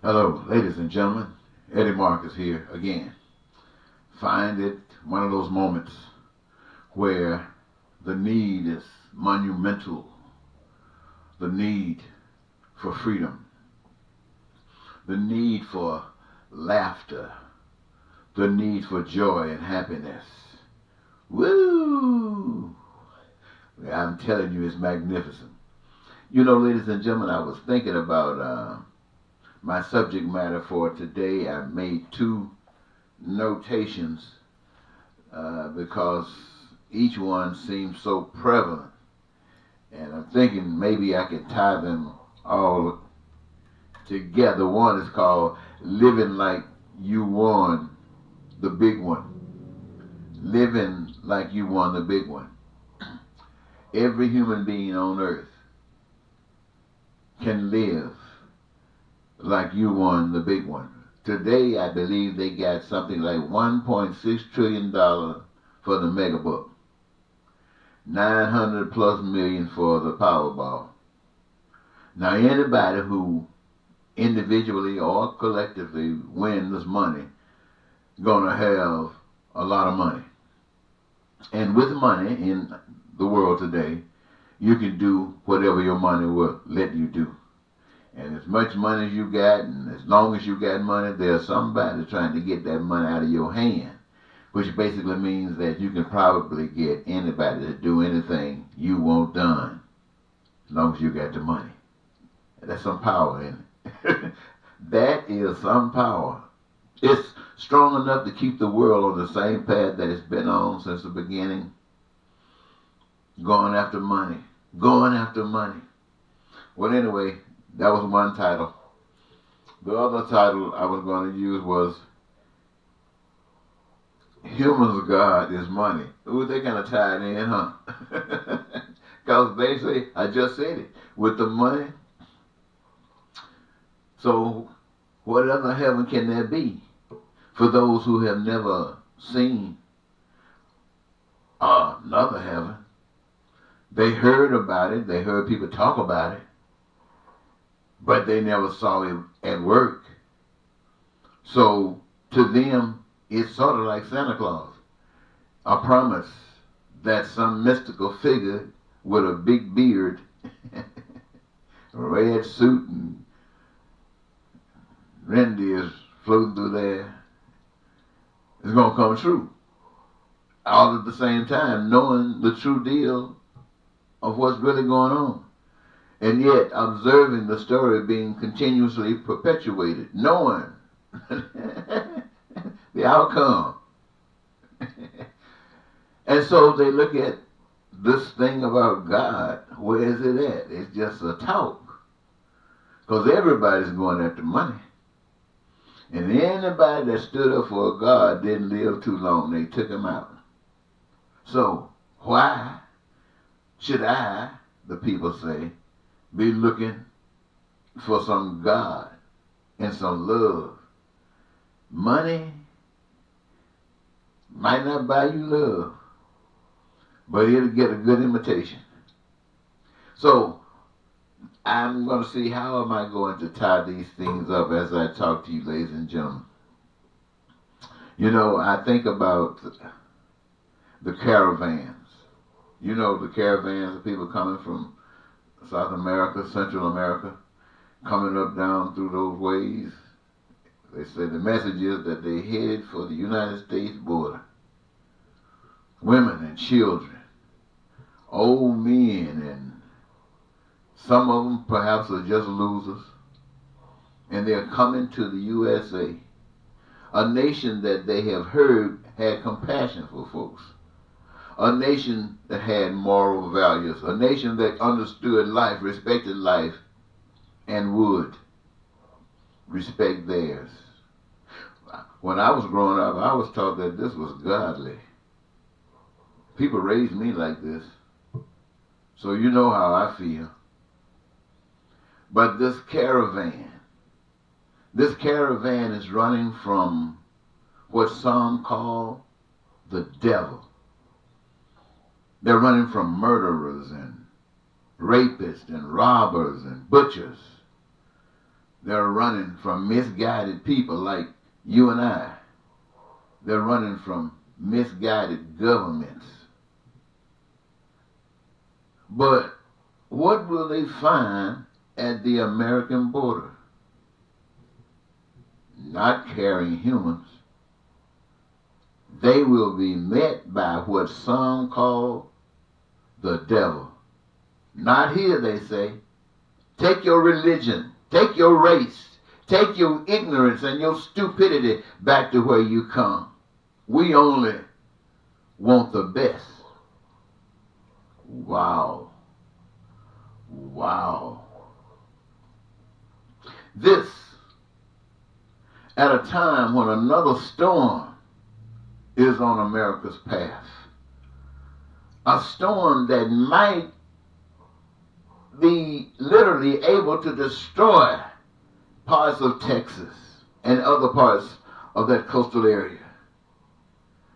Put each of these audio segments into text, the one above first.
Hello, ladies and gentlemen. Eddie Marcus here again. Find it one of those moments where the need is monumental. The need for freedom. The need for laughter. The need for joy and happiness. Woo! I'm telling you, it's magnificent. You know, ladies and gentlemen, I was thinking about my subject matter for today. I made two notations because each one seems so prevalent, and I'm thinking maybe I could tie them all together. One is called Living Like You Won the Big One. Living like you won the big one. Every human being on earth can live like you won the big one. Today, I believe they got something like $1.6 trillion for the megabook, 900 plus million for the Powerball. Now, anybody who individually or collectively wins money gonna have a lot of money. And with money in the world today, you can do whatever your money will let you do. And as much money as you got, and as long as you got money, there's somebody trying to get that money out of your hand, which basically means that you can probably get anybody to do anything you want done, as long as you got the money. That's some power in it. That is some power. It's strong enough to keep the world on the same path that it's been on since the beginning. Going after money. Going after money. Well, anyway, that was one title. The other title I was going to use was Humans' God is Money. Ooh, they kind of tied in, huh? Because they say, I just said it, with the money. So what other heaven can there be for those who have never seen another heaven? They heard about it. They heard people talk about it. But they never saw it at work. So to them, it's sort of like Santa Claus. A promise that some mystical figure with a big beard, a red suit, and reindeers floating through there is going to come true. All at the same time, knowing the true deal of what's really going on. And yet observing the story being continuously perpetuated, knowing the outcome. And so they look at this thing about God. Where is it at? It's just a talk. Because everybody's going after money. And anybody that stood up for God didn't live too long. They took him out. So why should I, the people say, be looking for some God and some love? Money might not buy you love, but it'll get a good imitation. So I'm going to see how am I going to tie these things up as I talk to you, ladies and gentlemen. You know, I think about the caravans. You know, the caravans of people coming from South America, Central America, coming up down through those ways. They say the message is that they headed for the United States border. Women and children, old men, and some of them perhaps are just losers. And they're coming to the USA, a nation that they have heard had compassion for folks. A nation that had moral values, a nation that understood life, respected life, and would respect theirs. When I was growing up, I was taught that this was godly. People raised me like this, so you know how I feel. But this caravan is running from what some call the devil. They're running from murderers and rapists and robbers and butchers. They're running from misguided people like you and I. They're running from misguided governments. But what will they find at the American border? Not caring humans. They will be met by what some call the devil. Not here, they say. Take your religion, take your race, take your ignorance and your stupidity back to where you come. We only want the best. Wow. Wow. This at a time when another storm is on America's path. A storm that might be literally able to destroy parts of Texas and other parts of that coastal area,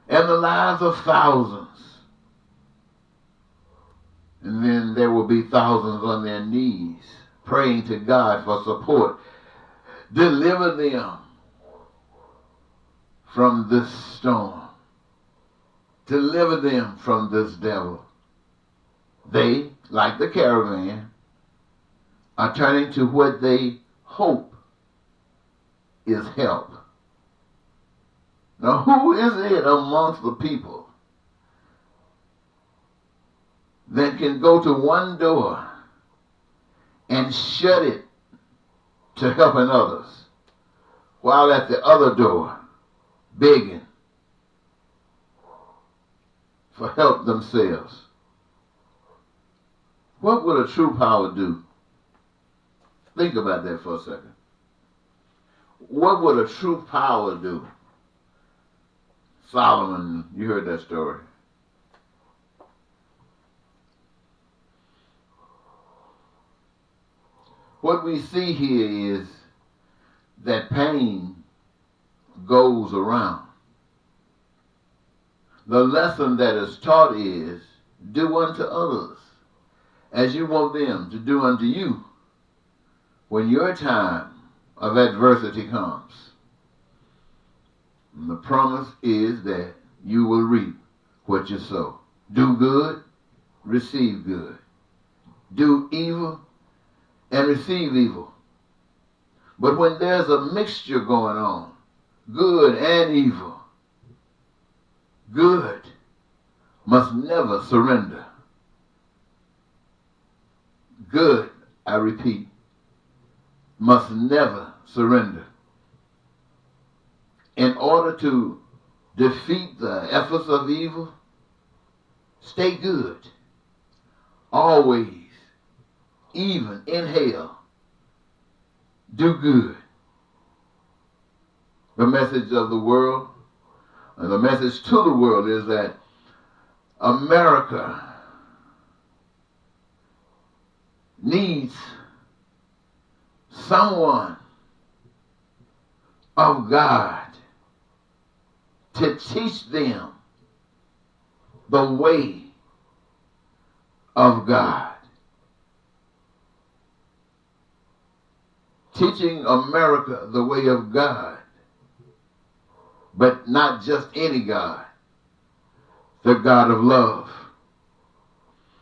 and the lives of thousands. And then there will be thousands on their knees praying to God for support. Deliver them from this storm. Deliver them from this devil. They, like the caravan, are turning to what they hope is help. Now, who is it amongst the people that can go to one door and shut it to helping others, while at the other door begging for help themselves? What would a true power do? Think about that for a second. What would a true power do? Solomon, you heard that story. What we see here is that pain goes around. The lesson that is taught is, do unto others as you want them to do unto you when your time of adversity comes. And the promise is that you will reap what you sow. Do good, receive good. Do evil, and receive evil. But when there's a mixture going on, good and evil, good must never surrender. Good, I repeat, must never surrender. In order to defeat the efforts of evil, stay good. Always, even in hell, do good. The message of the world, and the message to the world is that America needs someone of God to teach them the way of God. Teaching America the way of God, but not just any God, the God of love.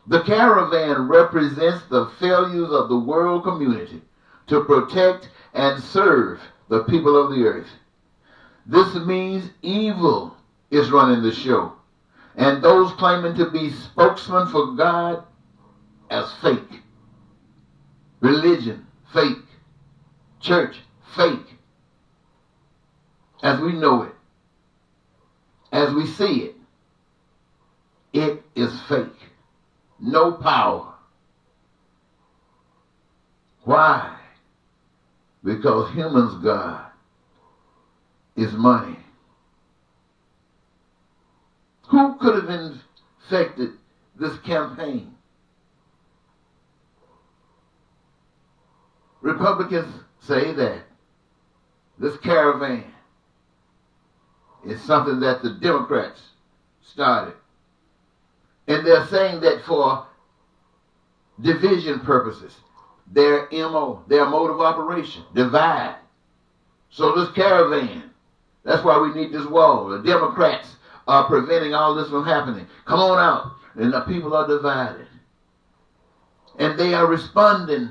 The caravan represents the failures of the world community to protect and serve the people of the earth. This means evil is running the show, and those claiming to be spokesmen for God as fake. Religion, fake. Church, fake. As we know it, as we see it, it is fake. No power. Why? Because humans' God is money. Who could have infected this campaign? Republicans say that this caravan is something that the Democrats started. And they're saying that for division purposes. their MO, their mode of operation. Divide. So this caravan, that's why we need this wall. The Democrats are preventing all this from happening. Come on out. And the people are divided. And they are responding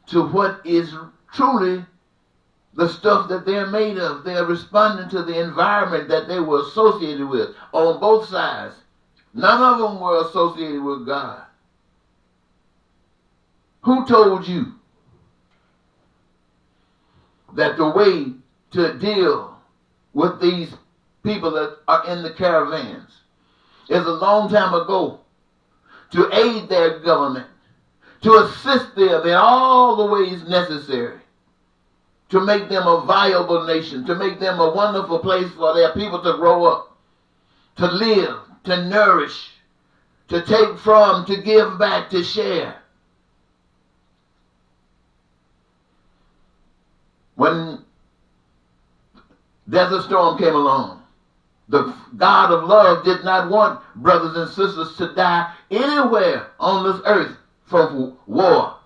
to what is truly the stuff that they're made of. They're responding to the environment that they were associated with on both sides. None of them were associated with God. Who told you that the way to deal with these people that are in the caravans is a long time ago to aid their government, to assist them in all the ways necessary, to make them a viable nation, to make them a wonderful place for their people to grow up, to live, to nourish, to take from, to give back, to share. When Desert Storm came along, the God of love did not want brothers and sisters to die anywhere on this earth from war.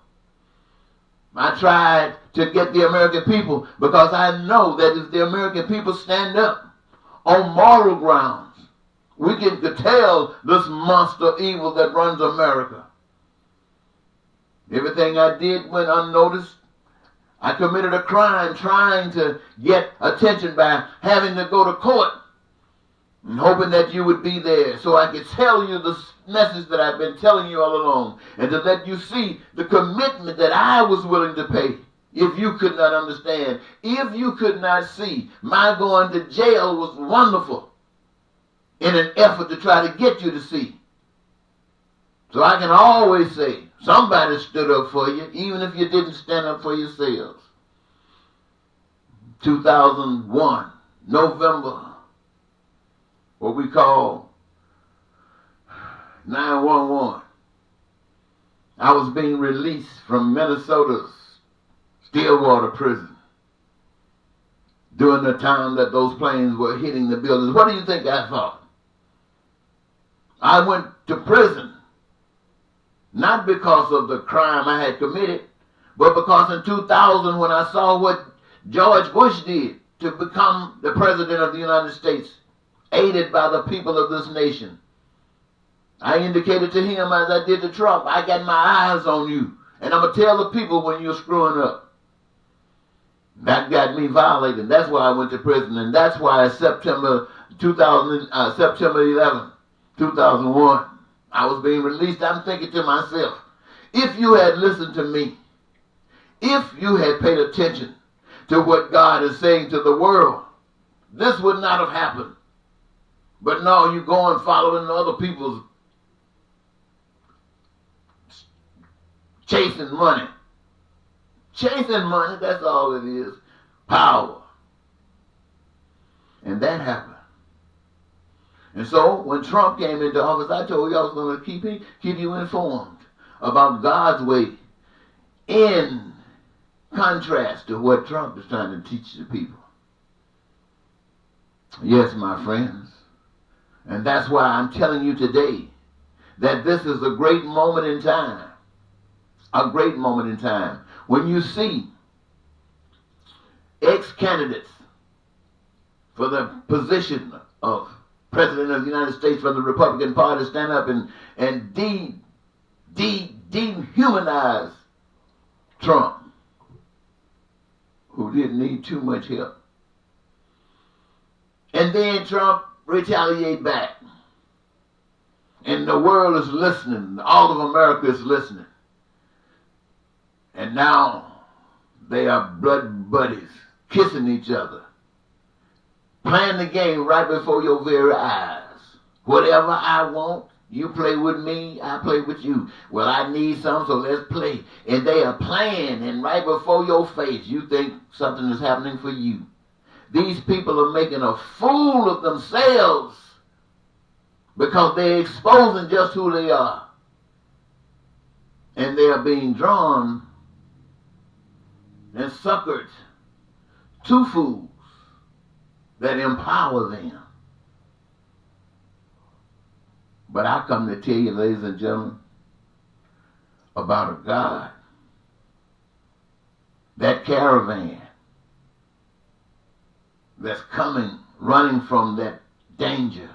I tried to get the American people because I know that if the American people stand up on moral grounds, we can curtail this monster evil that runs America. Everything I did went unnoticed. I committed a crime trying to get attention by having to go to court and hoping that you would be there so I could tell you the message that I've been telling you all along and to let you see the commitment that I was willing to pay if you could not understand, if you could not see. My going to jail was wonderful in an effort to try to get you to see. So I can always say, somebody stood up for you, even if you didn't stand up for yourselves. 2001, November, what we call 911. I was being released from Minnesota's Stillwater prison during the time that those planes were hitting the buildings. What do you think I thought? I went to prison not because of the crime I had committed, but because in 2000 when I saw what George Bush did to become the president of the United States, aided by the people of this nation, I indicated to him as I did to Trump, I got my eyes on you, and I'm going to tell the people when you're screwing up. That got me violated. That's why I went to prison, and that's why September 11, 2001, I was being released. I'm thinking to myself, if you had listened to me, if you had paid attention to what God is saying to the world, this would not have happened. But no, you go and following other people's chasing money. Chasing money, that's all it is. Power. And that happened. And so when Trump came into office, I told you I was going to keep you informed about God's way in contrast to what Trump is trying to teach the people. Yes, my friends. And that's why I'm telling you today that this is a great moment in time. A great moment in time. When you see ex-candidates for the position of President of the United States from the Republican Party stand up and dehumanize Trump, who didn't need too much help. And then Trump retaliate back. And the world is listening. All of America is listening. And now they are blood buddies, kissing each other, playing the game right before your very eyes. Whatever I want, you play with me, I play with you. Well, I need some, so let's play. And they are playing, and right before your face, you think something is happening for you. These people are making a fool of themselves because they're exposing just who they are. And they are being drawn and suckered to fools that empower them. But I come to tell you, ladies and gentlemen, about a God that caravan that's coming, running from that danger,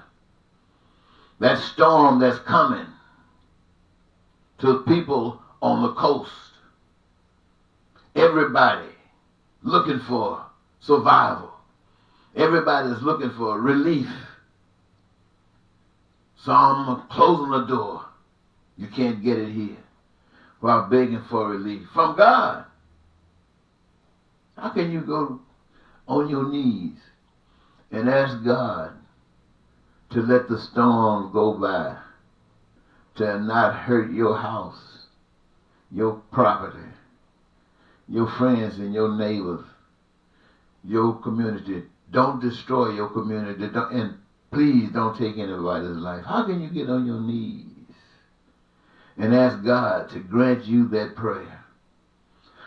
that storm that's coming to people on the coast. Everybody looking for survival. Everybody's looking for relief. Some are closing the door. You can't get it here. While begging for relief from God. How can you go on your knees and ask God to let the storms go by, to not hurt your house, your property, your friends and your neighbors, your community? Don't destroy your community. And please don't take anybody's life. How can you get on your knees and ask God to grant you that prayer,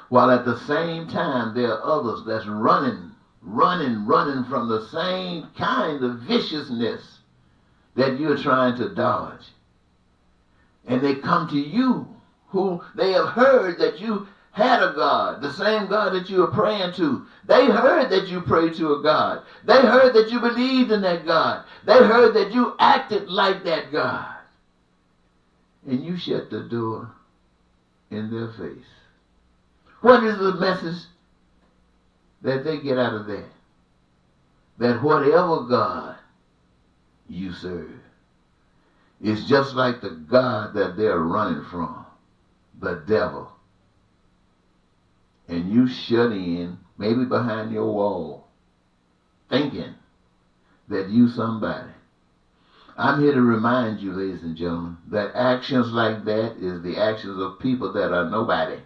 while at the same time there are others that's running from the same kind of viciousness that you're trying to dodge? And they come to you, who they have heard that you had a God, the same God that you are praying to. They heard that you prayed to a God. They heard that you believed in that God. They heard that you acted like that God. And you shut the door in their face. What is the message that they get out of that? That whatever God you serve is just like the God that they're running from, the devil. And you shut in, maybe behind your wall, thinking that you somebody. I'm here to remind you, ladies and gentlemen, that actions like that is the actions of people that are nobody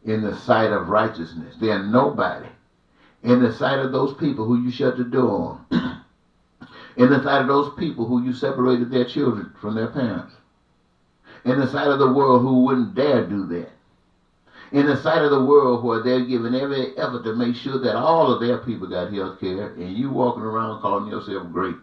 in the sight of righteousness. They are nobody in the sight of those people who you shut the door on. In the sight of those people who you separated their children from their parents. In the sight of the world who wouldn't dare do that. In the sight of the world where they're giving every effort to make sure that all of their people got health care, and you walking around calling yourself great.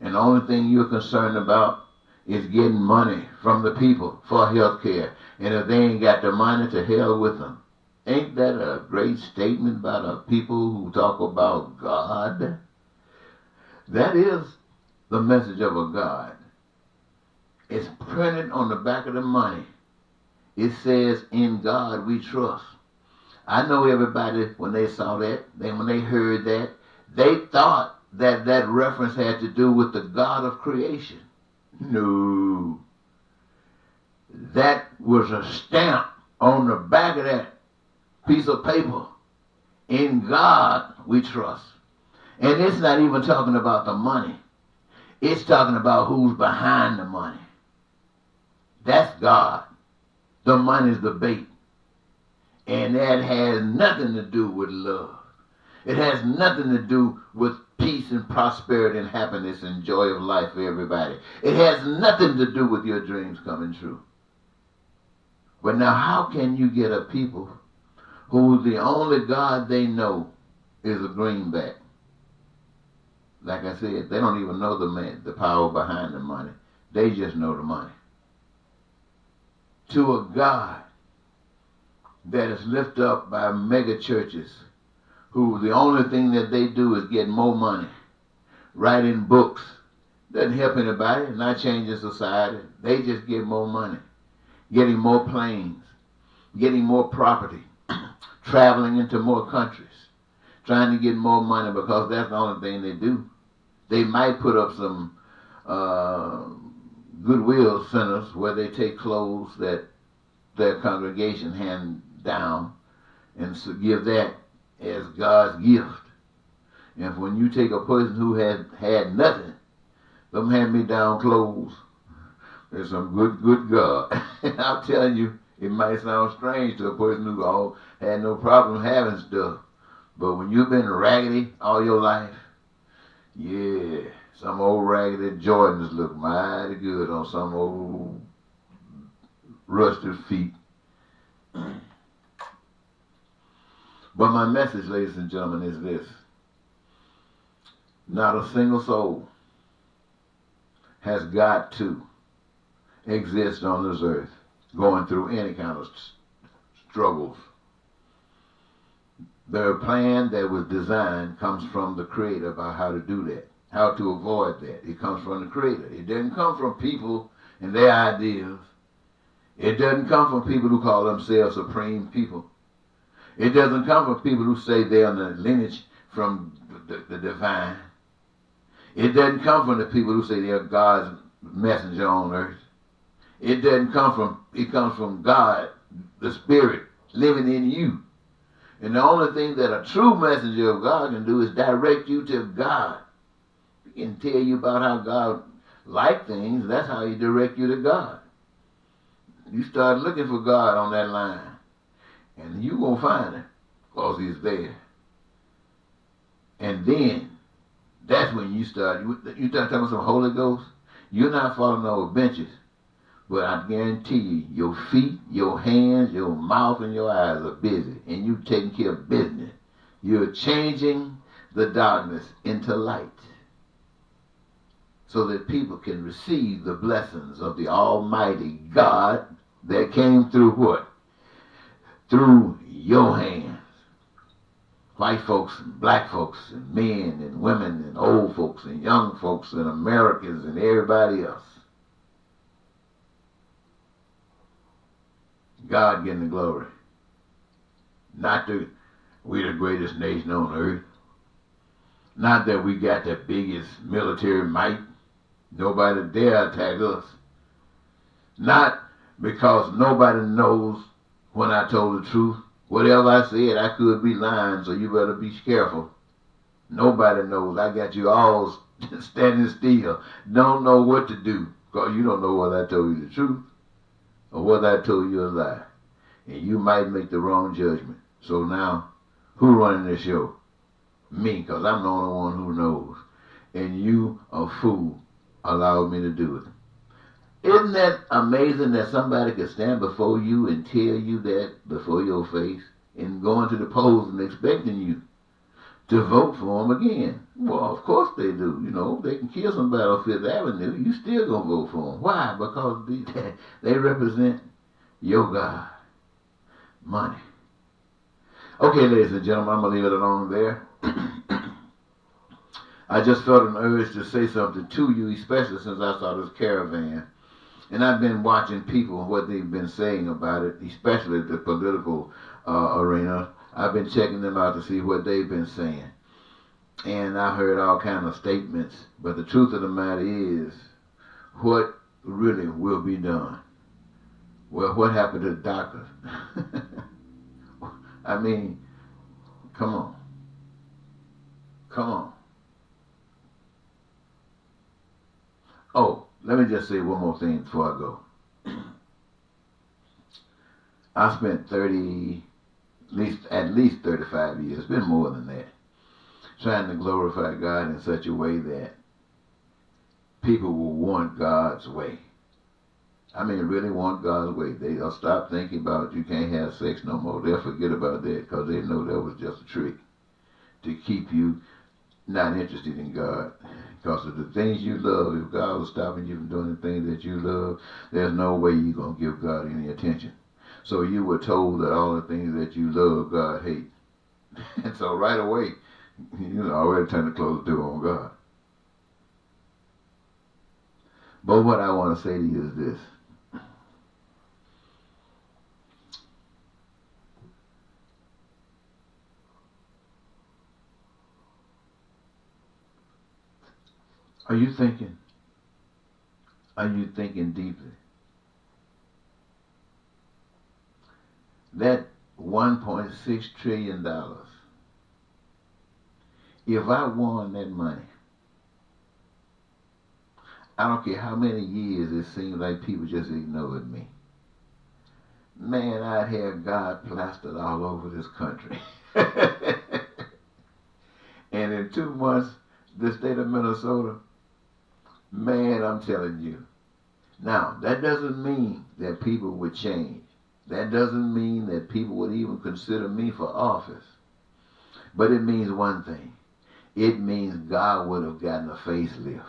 And the only thing you're concerned about is getting money from the people for health care. And if they ain't got the money, to hell with them. Ain't that a great statement about a people who talk about God? That is the message of a God. It's printed on the back of the money. It says, in God we trust. I know everybody, when they saw that, when they heard that, they thought that that reference had to do with the God of creation. No. That was a stamp on the back of that piece of paper. In God we trust. And it's not even talking about the money. It's talking about who's behind the money. That's God. The money's the bait. And that has nothing to do with love. It has nothing to do with peace and prosperity and happiness and joy of life for everybody. It has nothing to do with your dreams coming true. But now how can you get a people who the only God they know is a greenback? Like I said, they don't even know the power behind the money. They just know the money. To a God that is lifted up by mega churches who the only thing that they do is get more money, writing books, doesn't help anybody, not changing society. They just get more money, getting more planes, getting more property, traveling into more countries, trying to get more money because that's the only thing they do. They might put up some Goodwill centers where they take clothes that their congregation hand down and so give that as God's gift. And when you take a person who had nothing, them hand-me-down clothes, there's some good God. And I'm telling you, it might sound strange to a person who had no problem having stuff. But when you've been raggedy all your life, yeah, some old raggedy Jordans look mighty good on some old rusted feet. But my message, ladies and gentlemen, is this. Not a single soul has got to exist on this earth going through any kind of struggles. Their plan that was designed comes from the Creator about how to do that, how to avoid that. It comes from the Creator. It doesn't come from people and their ideas. It doesn't come from people who call themselves supreme people. It doesn't come from people who say they're in the lineage from the divine. It doesn't come from the people who say they're God's messenger on earth. It doesn't come from, it comes from God, the Spirit, living in you. And the only thing that a true messenger of God can do is direct you to God. He can tell you about how God likes things. That's how he direct you to God. You start looking for God on that line, and you're going to find him because he's there. And then, that's when you start talking about some Holy Ghost. You're not falling over benches. But I guarantee you, your feet, your hands, your mouth, and your eyes are busy. And you're taking care of business. You're changing the darkness into light. So that people can receive the blessings of the Almighty God that came through what? Through your hands. White folks, and black folks, and men, and women, and old folks, and young folks, and Americans, and everybody else. God getting the glory. Not that we're the greatest nation on earth. Not that we got the biggest military might. Nobody dare attack us. Not because nobody knows when I told the truth. Whatever I said, I could be lying, so you better be careful. Nobody knows. I got you all standing still. Don't know what to do, because you don't know whether I told you the truth or whether I told you a lie. And you might make the wrong judgment. So now, who running this show? Me, because I'm the only one who knows. And you, a fool, allowed me to do it. Isn't that amazing that somebody could stand before you and tell you that before your face and go into the polls and expecting you to vote for them again? Well, of course they do. You know, they can kill somebody on Fifth Avenue. You still gonna vote for them. Why? Because they represent your God. Money. Okay, ladies and gentlemen, I'm gonna leave it alone there. I just felt an urge to say something to you, especially since I saw this caravan. And I've been watching people, what they've been saying about it, especially the political arena. I've been checking them out to see what they've been saying. And I heard all kinds of statements. But the truth of the matter is, what really will be done? Well, what happened to the doctors? I mean, come on. Come on. Oh, let me just say one more thing before I go. I spent at least 35 years, it's been more than that, trying to glorify God in such a way that people will want God's way. I mean, really want God's way. They'll stop thinking about you can't have sex no more. They'll forget about that because they know that was just a trick to keep you not interested in God. Because of the things you love, if God was stopping you from doing the things that you love, there's no way you're going to give God any attention. So you were told that all the things that you love, God hates. And so right away, you already turned to close the door on God. But what I want to say to you is this. Are you thinking? Are you thinking deeply? That $1.6 trillion, if I won that money, I don't care how many years it seems like people just ignored me. Man, I'd have God plastered all over this country. And in 2 months, the state of Minnesota, man, I'm telling you. Now, that doesn't mean that people would change. That doesn't mean that people would even consider me for office. But it means one thing. It means God would have gotten a facelift.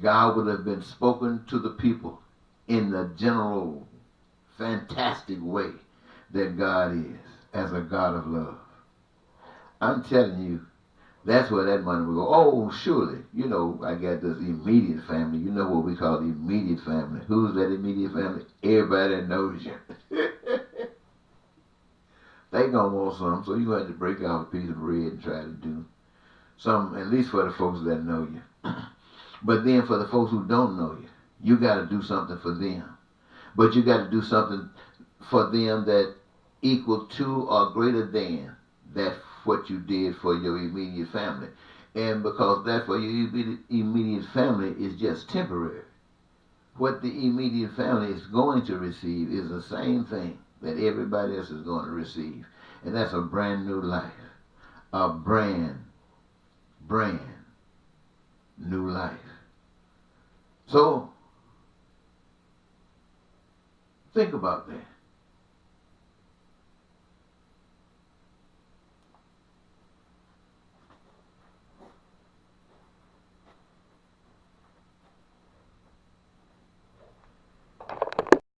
God would have been spoken to the people in the general, fantastic way that God is as a God of love. I'm telling you, that's where that money will go. Oh, surely, you know, I got this immediate family. You know what we call the immediate family. Who's that immediate family? Everybody that knows you. They gonna want something, so you have to break off a piece of bread and try to do something, at least for the folks that know you. But then for the folks who don't know you, you got to do something for them. But you got to do something for them that equal to or greater than that what you did for your immediate family. And because that for your immediate family is just temporary. What the immediate family is going to receive is the same thing that everybody else is going to receive. And that's a brand new life. A brand new life. So, think about that.